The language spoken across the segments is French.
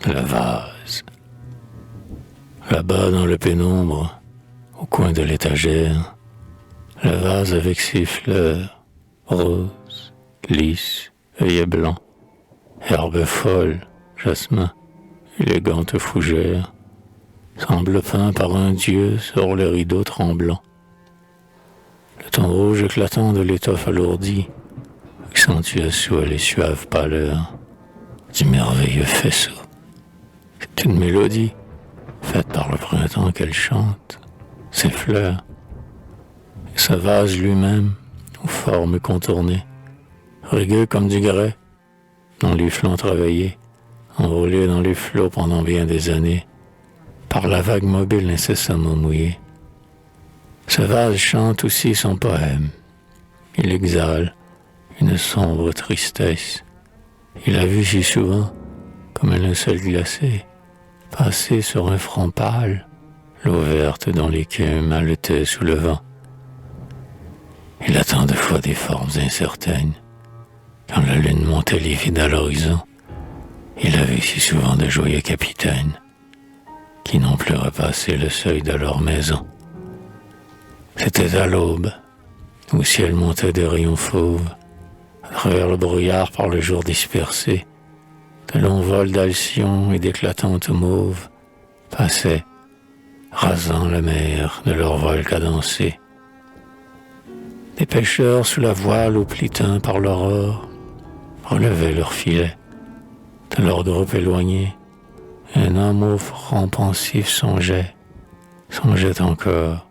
La vase. Là-bas dans le pénombre, au coin de l'étagère, la vase avec ses fleurs, roses, lisses, œillets blancs, herbes folles, jasmin, élégante fougère, semble peint par un dieu sur le rideau tremblant. Le ton rouge éclatant de l'étoffe alourdie accentue sous les suaves pâleurs du merveilleux faisceau. C'est une mélodie faite par le printemps qu'elle chante, ses fleurs, et ce vase lui-même, aux formes contournées, rugueux comme du grès, dont les flancs travaillés, enrôlés dans les flots pendant bien des années, par la vague mobile incessamment mouillée. Ce vase chante aussi son poème. Il exhale une sombre tristesse. Il a vu si souvent, comme un linceul glacé, passer sur un front pâle, l'eau verte dont l'écume haletait sous le vent. Il a tant de fois des formes incertaines. Quand la lune montait livide à l'horizon, il a vu si souvent de joyeux capitaines qui n'ont plus repassé le seuil de leur maison. C'était à l'aube, au ciel montait des rayons fauves, à travers le brouillard par le jour dispersé, de longs vols d'alcyons et d'éclatantes mauves passaient, rasant la mer de leur vol cadencé. Des pêcheurs sous la voile au pli teint par l'aurore relevaient leurs filets. De leur groupe éloigné, un homme au front pensif songeait encore,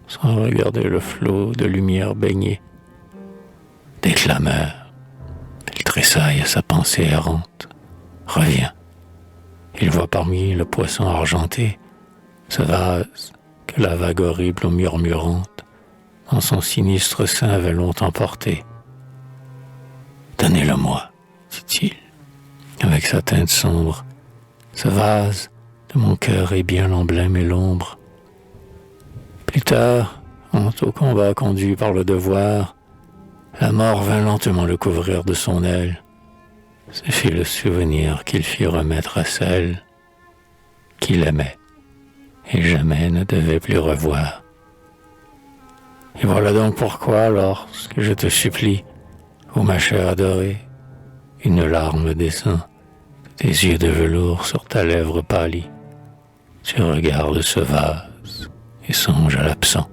sans regarder le flot de lumière baignée. Des clameurs, il tressaille à sa pensée errante. Revient. Il voit parmi le poisson argenté ce vase que la vague horrible murmurante dans son sinistre sein avait longtemps porté. Donnez-le-moi, dit-il, avec sa teinte sombre. Ce vase de mon cœur est bien l'emblème et l'ombre. Plus tard, au combat conduit par le devoir, la mort vint lentement le couvrir de son aile. Ce fut le souvenir qu'il fit remettre à celle qu'il aimait et jamais ne devait plus revoir. Et voilà donc pourquoi, lorsque je te supplie, ô ma chère adorée, une larme descend, tes yeux de velours sur ta lèvre pâlie, tu regardes ce vase et songes à l'absent.